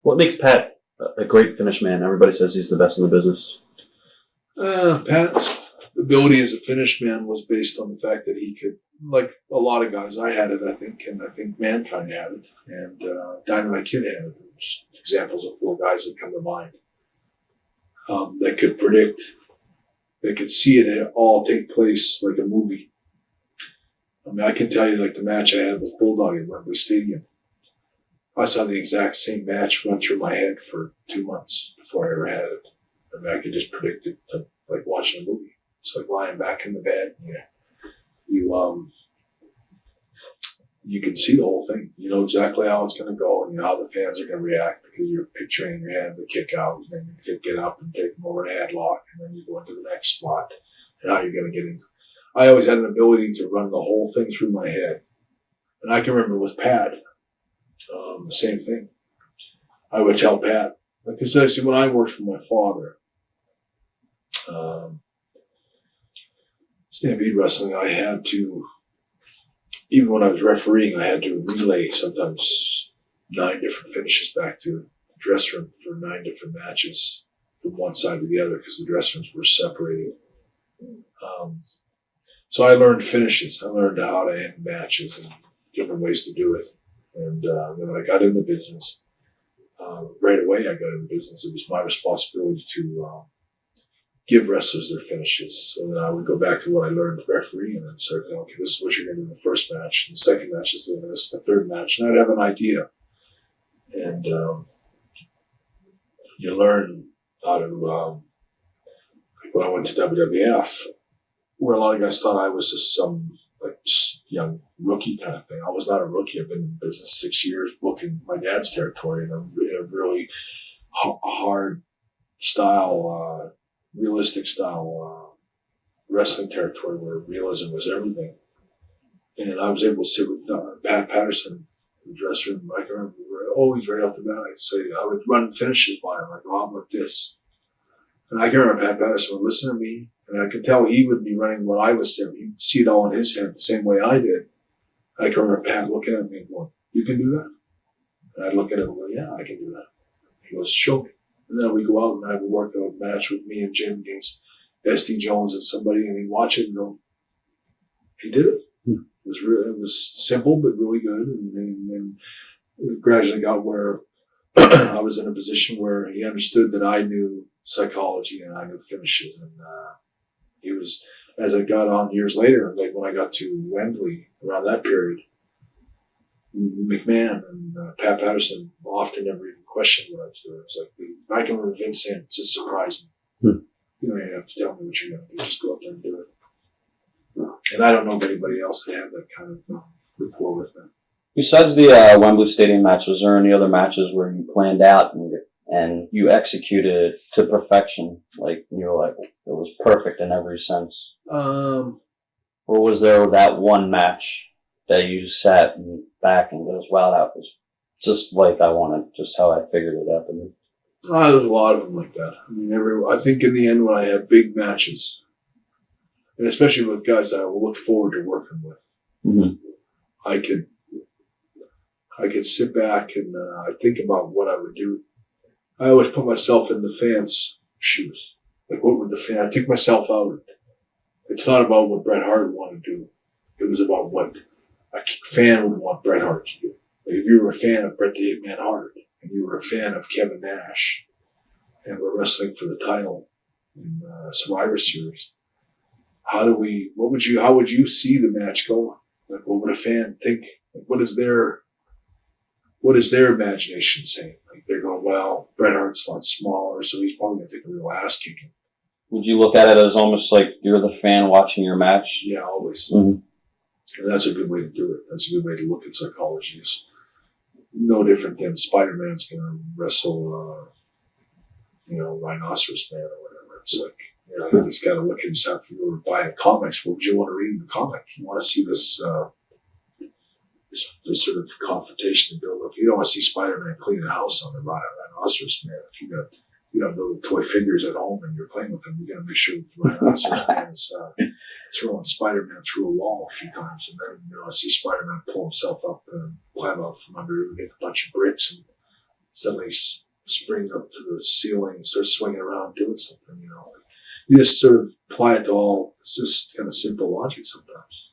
What makes Pat a great finish man? Everybody says he's the best in the business. Pat's ability as a finish man was based on the fact that he could, like a lot of guys, I had it, I think, and I think Mankind had it, and Dynamite Kid had it. Just examples of 4 guys that come to mind. That could predict, they could see it all take place like a movie. I mean, I can tell you, like the match I had with Bulldog at Wembley Stadium. I saw the exact same match run through my head for 2 months before I ever had it. I mean, I could just predict it like watching a movie. It's like lying back in the bed. Yeah, you can see the whole thing. You know exactly how it's going to go, and you know how the fans are going to react because you're picturing in your head the kick out, and then you get up and take them over a headlock, and then you go into the next spot, and how you're going to get into. I always had an ability to run the whole thing through my head, and I can remember with Pat, the same thing. I would tell Pat, because actually when I worked for my father, Stampede Wrestling, I had to, even when I was refereeing, I had to relay sometimes 9 different finishes back to the dress room for 9 different matches from one side to the other because the dress rooms were separated. So I learned finishes. I learned how to end matches and different ways to do it. And then when I got in the business, right away I got in the business. It was my responsibility to give wrestlers their finishes. So then I would go back to what I learned refereeing and start going, okay, this is what you're going to do in the first match. And the second match is doing this. The third match. And I'd have an idea. And you learn how to, like when I went to WWF, where a lot of guys thought I was just some just young rookie kind of thing. I was not a rookie. I've been in business 6 years, booking my dad's territory in a really hard style, realistic style wrestling territory where realism was everything. And I was able to sit with Pat Patterson in the dressing room. I can remember always right off the bat, I'd say, I would run finishes by him. Like, oh, I'm like this. And I can remember Pat Patterson would listen to me, and I could tell he would be running what I was saying. He'd see it all in his head the same way I did. I can remember Pat looking at me and going, you can do that? And I'd look at him and go, yeah, I can do that. He goes, show me. And then we go out and I would work a match with me and Jim against S.D. Jones and somebody, and he'd watch it and go, he did it. It was simple but really good. And then it gradually got where I was in a position where he understood that I knew psychology and I knew finishes. And he was, as I got on years later, like when I got to Wembley around that period, McMahon and Pat Patterson often never even questioned what I was doing. It was like, I can remember Vince saying, just surprise me. You don't even have to tell me what you're going to do. Just go up there and do it. And I don't know of anybody else that had that kind of rapport with them. Besides the Wembley Stadium match, was there any other matches where you planned out and you executed it to perfection? Like, you were like, it was perfect in every sense? Or was there that one match that you sat back and goes, wow, that was just like I wanted, just how I figured it out to me? There's a lot of them like that. I mean, I think in the end when I had big matches, and especially with guys that I looked forward to working with, I could sit back and I think about what I would do. I always put myself in the fans' shoes. Like, what would the fan? I took myself out. It's not about what Bret Hart wanted to do. It was about what a fan would want Bret Hart to do. Like, if you were a fan of Bret the Hitman Hart and you were a fan of Kevin Nash and we're wrestling for the title in Survivor Series, how would you see the match going? Like, what would a fan think? Like, what is their imagination saying? Like, they're going, well, Bret Hart's a lot smaller, so he's probably going to take a real ass kicking. Would you look at it as almost like you're the fan watching your match? Yeah, always. And that's a good way to do it. That's a good way to look at psychology. It's no different than Spider-Man's going to wrestle, Rhinoceros Man or whatever. It's like, you just got to look at yourself. If you were buying comics, what would you want to read in the comic? You want to see this sort of confrontation to build up. You don't want to see Spider-Man clean a house on the Rhinoceros Man. If you have the little toy figures at home and you're playing with them, you got to make sure that the Rhinoceros Man is throwing Spider-Man through a wall a few times, and then I see Spider-Man pull himself up and climb out from underneath a bunch of bricks and suddenly spring up to the ceiling and start swinging around doing something, you know. You just sort of apply it to all. It's just kind of simple logic sometimes.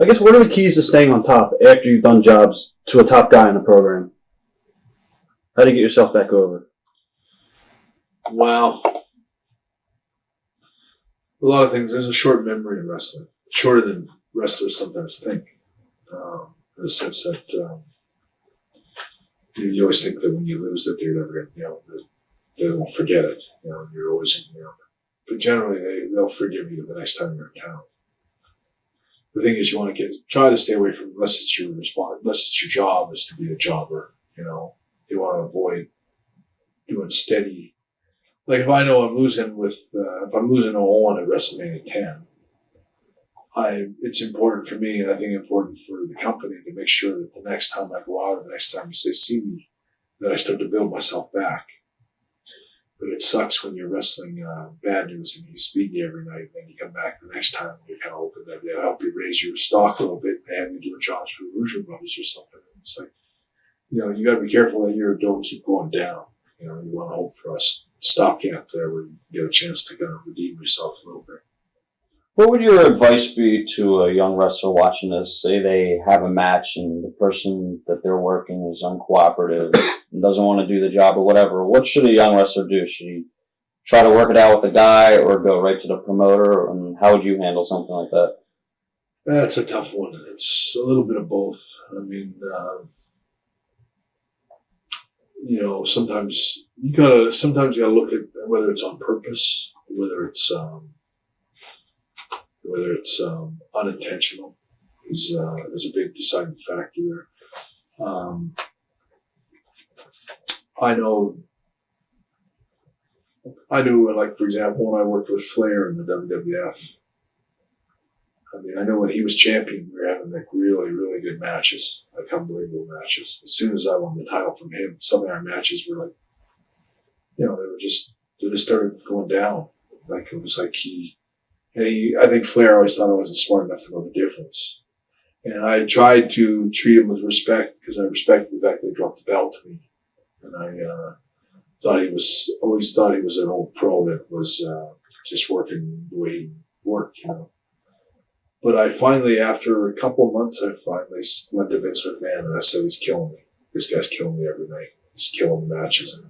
I guess what are the keys to staying on top after you've done jobs to a top guy in the program? How do you get yourself back over? Well, a lot of things. There's a short memory in wrestling, shorter than wrestlers sometimes think. In the sense that you always think that when you lose that they're never going to, you know, they won't forget it. You know, you're always, you know, but generally they'll forgive you the next time you're in town. The thing is, you want to try to stay away from, unless it's your job is to be a jobber. You know, you want to avoid doing steady. Like if I know I'm losing if I'm losing 0-1 at WrestleMania 10, it's important for me, and I think important for the company to make sure that the next time I go out, or the next time they see me, that I start to build myself back. But it sucks when you're wrestling bad news and he's beating you every night, and then you come back the next time and you're kind of hoping that they'll help you raise your stock a little bit and have you doing jobs for Rouge Brothers or something. It's like, you know, you got to be careful that you don't keep going down. You know, you want to hope for a stopgap there where you get a chance to kind of redeem yourself a little bit. What would your advice be to a young wrestler watching this? Say they have a match and the person that they're working is uncooperative and doesn't want to do the job or whatever. What should a young wrestler do? Should he try to work it out with a guy or go right to the promoter? And how would you handle something like that? That's a tough one. It's a little bit of both. I mean, you know, sometimes you gotta look at whether it's on purpose, whether it's unintentional is a big deciding factor there. I knew, like, for example, when I worked with Flair in the WWF, I mean, I know when he was champion, we were having like really, really good matches, like unbelievable matches. As soon as I won the title from him, some of our matches were like, you know, they just started going down. Like it was like I think Flair always thought I wasn't smart enough to know the difference. And I tried to treat him with respect because I respected the fact that he dropped the belt to me. And I always thought he was an old pro that was just working the way he worked, you know. But I finally, after a couple of months, I finally went to Vince McMahon and I said, he's killing me. This guy's killing me every night. He's killing the matches, and I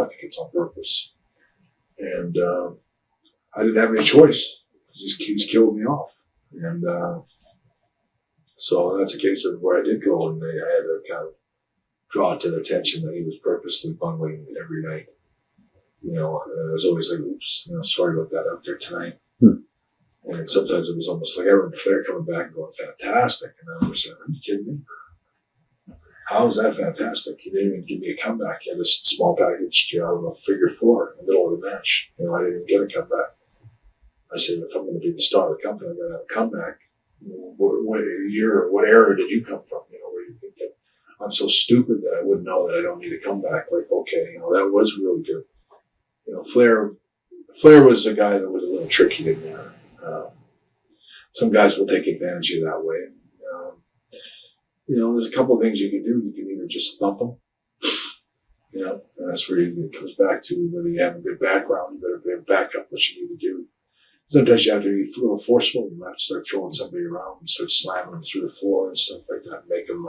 think it's on purpose. And I didn't have any choice. He was killing me off. And so that's a case of where I did go, and I had to kind of draw it to their attention that he was purposely bungling every night. You know, and I was always like, oops, you know, sorry about that out there tonight. And sometimes it was almost like I remember Flair coming back and going, fantastic. And I was like, are you kidding me? How is that fantastic? He didn't even give me a comeback. He had a small package, you know, figure 4 in the middle of the match. You know, I didn't even get a comeback. I said, if I'm going to be the star of the company, I'm going to have a comeback. What era did you come from? You know, where you think that I'm so stupid that I wouldn't know that I don't need a comeback. Like, okay, you know, that was really good. You know, Flair was a guy that was a little tricky in there. Some guys will take advantage of you that way. You know, there's a couple of things you can do. You can either just thump them, you know, and that's where it comes back to whether you have a good background, you better back up what you need to do. Sometimes you have to be a little forceful. You have to start throwing somebody around and start slamming them through the floor and stuff like that. Make them,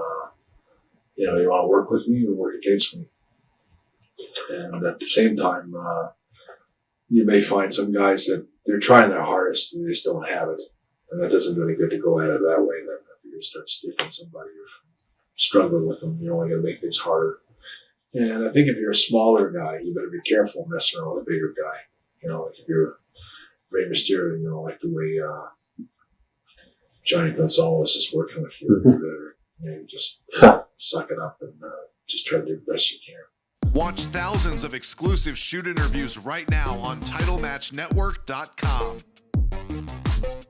you know, you want to work with me or work against me. And at the same time, you may find some guys that they're trying their hardest and they just don't have it. And that doesn't do any good to go at it that way. Then if you're going to start stiffing somebody or struggling with them, you're only going to make things harder. And I think if you're a smaller guy, you better be careful messing around with a bigger guy. You know, like if you're Rey Mysterio, you know, like the way Johnny Gonzalez is working with you, you better maybe just suck it up and just try to do the best you can. Watch thousands of exclusive shoot interviews right now on TitleMatchNetwork.com.